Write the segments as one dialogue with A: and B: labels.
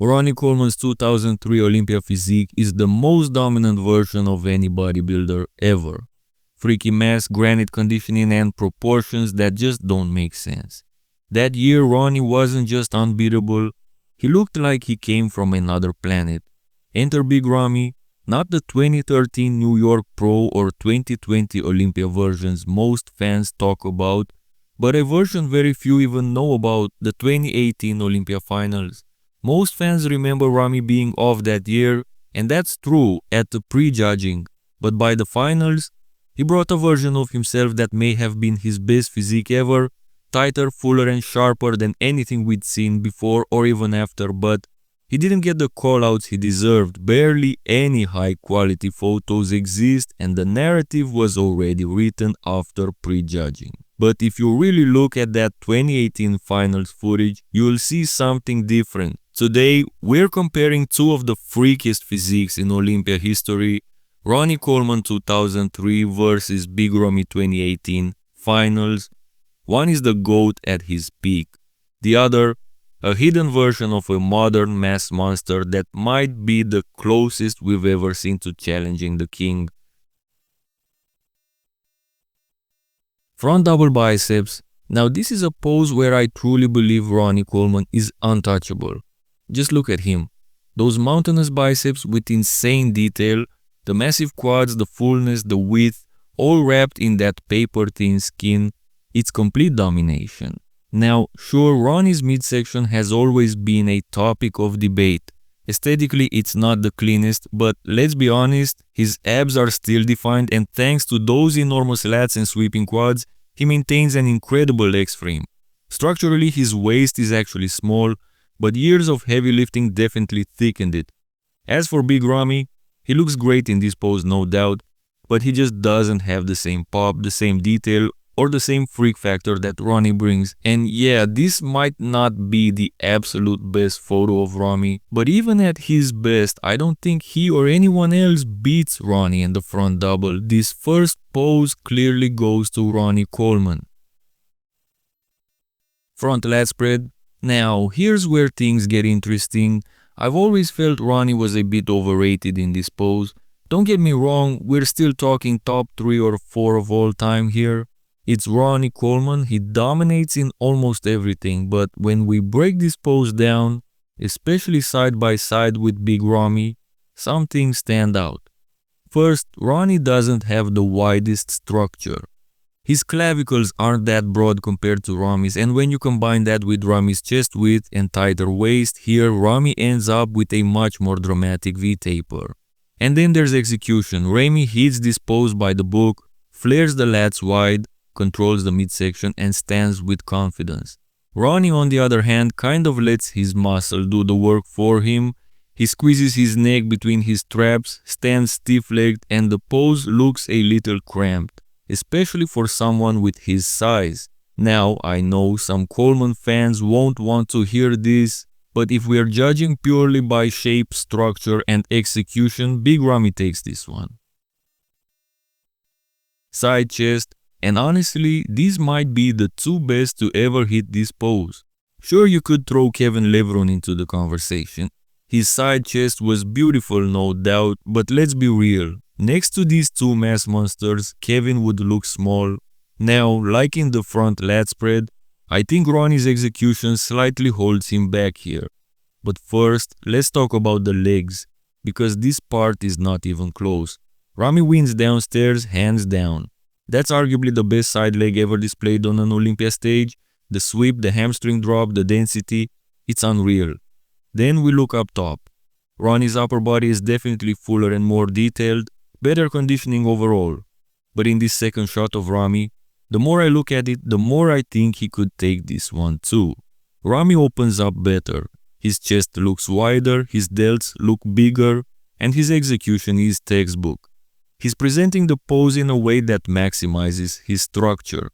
A: Ronnie Coleman's 2003 Olympia physique is the most dominant version of any bodybuilder ever. Freaky mass, granite conditioning, and proportions that just don't make sense. That year, Ronnie wasn't just unbeatable, he looked like he came from another planet. Enter Big Ramy, not the 2013 New York Pro or 2020 Olympia versions most fans talk about, but a version very few even know about, the 2018 Olympia finals. Most fans remember Ramy being off that year, and that's true at the pre-judging, but by the finals, he brought a version of himself that may have been his best physique ever, tighter, fuller and sharper than anything we'd seen before or even after, but he didn't get the callouts he deserved. Barely any high-quality photos exist, and the narrative was already written after pre-judging. But if you really look at that 2018 finals footage, you'll see something different. Today, we're comparing two of the freakiest physiques in Olympia history, Ronnie Coleman 2003 versus Big Ramy 2018 finals. One is the GOAT at his peak, the other, a hidden version of a modern mass monster that might be the closest we've ever seen to challenging the king. Front double biceps. Now this is a pose where I truly believe Ronnie Coleman is untouchable. Just look at him. Those mountainous biceps with insane detail, the massive quads, the fullness, the width, all wrapped in that paper-thin skin. It's complete domination. Now, sure, Ronnie's midsection has always been a topic of debate. Aesthetically, it's not the cleanest, but let's be honest, his abs are still defined, and thanks to those enormous lats and sweeping quads, he maintains an incredible leg frame. Structurally, his waist is actually small, but years of heavy lifting definitely thickened it. As for Big Ramy, he looks great in this pose, no doubt, but he just doesn't have the same pop, the same detail, or the same freak factor that Ronnie brings. And yeah, this might not be the absolute best photo of Ramy, but even at his best, I don't think he or anyone else beats Ronnie in the front double. This first pose clearly goes to Ronnie Coleman. Front lat spread. Now, here's where things get interesting. I've always felt Ronnie was a bit overrated in this pose. Don't get me wrong, we're still talking top 3 or 4 of all time here. It's Ronnie Coleman, he dominates in almost everything, but when we break this pose down, especially side by side with Big Ramy, some things stand out. First, Ronnie doesn't have the widest structure. His clavicles aren't that broad compared to Ramy's, and when you combine that with Ramy's chest width and tighter waist, here Ramy ends up with a much more dramatic V-taper. And then there's execution. Ramy hits this pose by the book, flares the lats wide, controls the midsection, and stands with confidence. Ronnie, on the other hand, kind of lets his muscle do the work for him. He squeezes his neck between his traps, stands stiff-legged, and the pose looks a little cramped, especially for someone with his size. Now, I know some Coleman fans won't want to hear this, but if we are judging purely by shape, structure, and execution, Big Ramy takes this one. Side chest, and honestly, these might be the two best to ever hit this pose. Sure, you could throw Kevin Lebron into the conversation. His side chest was beautiful, no doubt, but let's be real. Next to these two mass monsters, Kevin would look small. Now, like in the front lat spread, I think Ronnie's execution slightly holds him back here. But first, let's talk about the legs, because this part is not even close. Ramy wins downstairs, hands down. That's arguably the best side leg ever displayed on an Olympia stage. The sweep, the hamstring drop, the density, it's unreal. Then we look up top. Ronnie's upper body is definitely fuller and more detailed, better conditioning overall. But in this second shot of Ramy, the more I look at it, the more I think he could take this one too. Ramy opens up better. His chest looks wider, his delts look bigger, and his execution is textbook. He's presenting the pose in a way that maximizes his structure.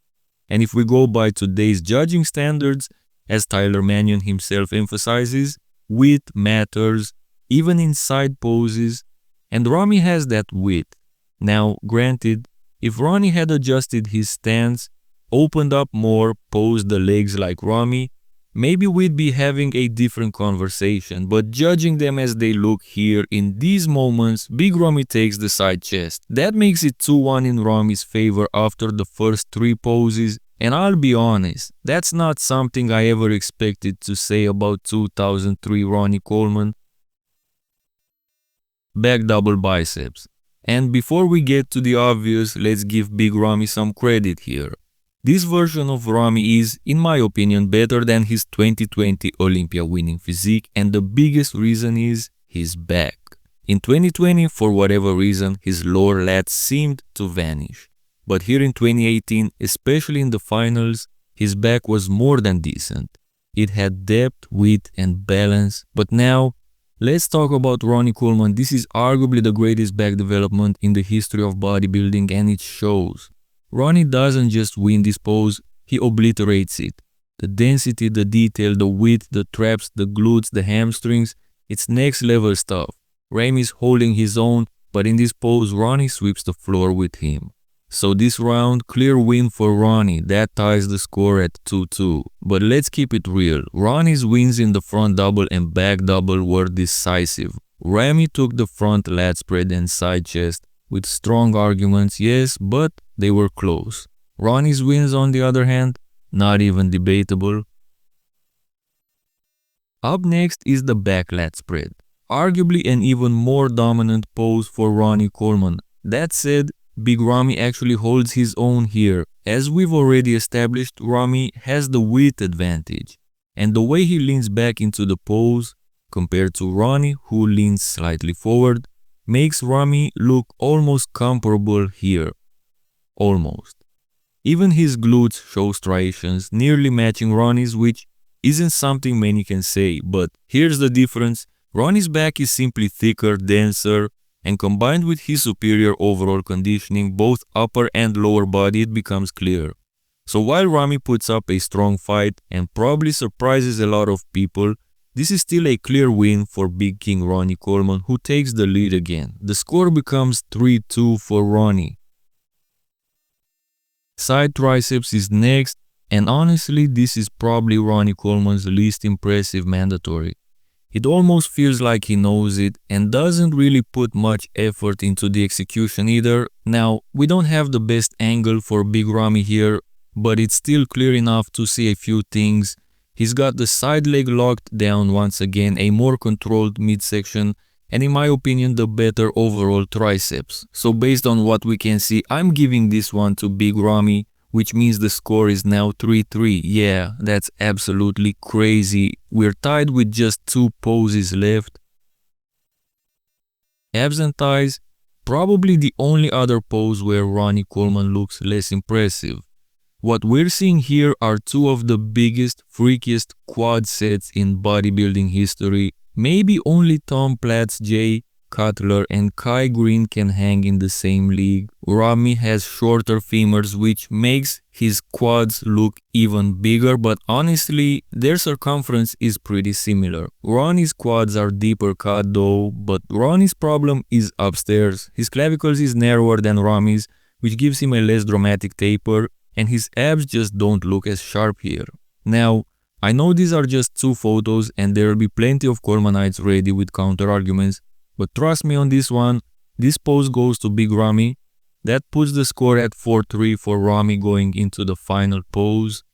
A: And if we go by today's judging standards, as Tyler Mannion himself emphasizes, width matters, even in side poses, and Ramy has that width. Now, granted, if Ronnie had adjusted his stance, opened up more, posed the legs like Ramy, maybe we'd be having a different conversation, but judging them as they look here in these moments, Big Ramy takes the side chest. That makes it 2-1 in Ramy's favor after the first 3 poses, and I'll be honest, that's not something I ever expected to say about 2003 Ronnie Coleman. Back double biceps. And before we get to the obvious, let's give Big Ramy some credit here. This version of Ramy is, in my opinion, better than his 2020 Olympia winning physique, and the biggest reason is his back. In 2020, for whatever reason, his lower lats seemed to vanish. But here in 2018, especially in the finals, his back was more than decent. It had depth, width and balance, but now, let's talk about Ronnie Coleman. This is arguably the greatest back development in the history of bodybuilding, and it shows. Ronnie doesn't just win this pose, he obliterates it. The density, the detail, the width, the traps, the glutes, the hamstrings, it's next level stuff. Ramy's holding his own, but in this pose, Ronnie sweeps the floor with him. So this round, clear win for Ronnie, that ties the score at 2-2. But let's keep it real, Ronnie's wins in the front double and back double were decisive. Ramy took the front lat spread and side chest with strong arguments, yes, but they were close. Ronnie's wins on the other hand, not even debatable. Up next is the back lat spread, arguably an even more dominant pose for Ronnie Coleman. That said, Big Ramy actually holds his own here. As we've already established, Ramy has the width advantage, and the way he leans back into the pose, compared to Ronnie who leans slightly forward, makes Ramy look almost comparable here. Almost. Even his glutes show striations nearly matching Ronnie's, which isn't something many can say, but here's the difference. Ronnie's back is simply thicker, denser, and combined with his superior overall conditioning, both upper and lower body, it becomes clear. So while Ramy puts up a strong fight and probably surprises a lot of people, this is still a clear win for Big King Ronnie Coleman, who takes the lead again. The score becomes 3-2 for Ronnie. Side triceps is next, and honestly this is probably Ronnie Coleman's least impressive mandatory. It almost feels like he knows it and doesn't really put much effort into the execution either. Now, we don't have the best angle for Big Ramy here, but it's still clear enough to see a few things. He's got the side leg locked down once again, a more controlled midsection, and in my opinion the better overall triceps. So based on what we can see, I'm giving this one to Big Ramy, which means the score is now 3-3. Yeah, that's absolutely crazy. We're tied with just 2 poses left. Abs and thighs, probably the only other pose where Ronnie Coleman looks less impressive. What we're seeing here are 2 of the biggest, freakiest quad sets in bodybuilding history. Maybe only Tom Platz, Jay Cutler and Kai Green can hang in the same league. Ramy has shorter femurs, which makes his quads look even bigger, but honestly, their circumference is pretty similar. Ronnie's quads are deeper cut though, but Ronnie's problem is upstairs. His clavicles is narrower than Ramy's, which gives him a less dramatic taper, and his abs just don't look as sharp here. Now, I know these are just 2 photos and there will be plenty of Colemanites ready with counter arguments, but trust me on this one, this pose goes to Big Ramy. That puts the score at 4-3 for Ramy going into the final pose.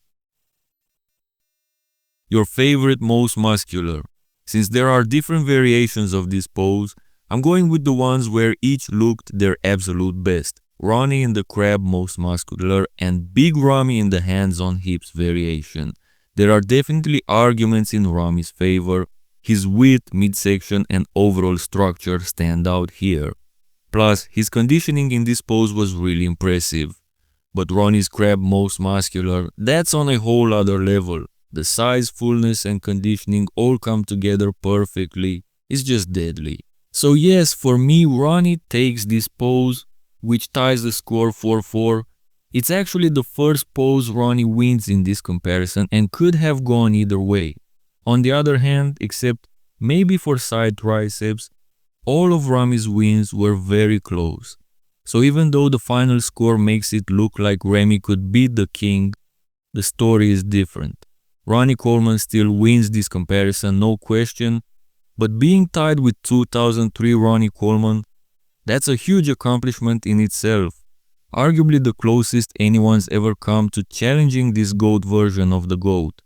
A: Your favorite most muscular. Since there are different variations of this pose, I'm going with the ones where each looked their absolute best. Ronnie in the crab most muscular and Big Ramy in the hands on hips variation. There are definitely arguments in Ramy's favor. His width, midsection and overall structure stand out here. Plus, his conditioning in this pose was really impressive. But Ronnie's crab most muscular, that's on a whole other level. The size, fullness and conditioning all come together perfectly. It's just deadly. So yes, for me, Ronnie takes this pose, which ties the score 4-4. It's actually the first pose Ronnie wins in this comparison and could have gone either way. On the other hand, except maybe for side triceps, all of Ramy's wins were very close. So even though the final score makes it look like Ramy could beat the king, the story is different. Ronnie Coleman still wins this comparison, no question, but being tied with 2003 Ronnie Coleman, that's a huge accomplishment in itself. Arguably the closest anyone's ever come to challenging this GOAT version of the GOAT.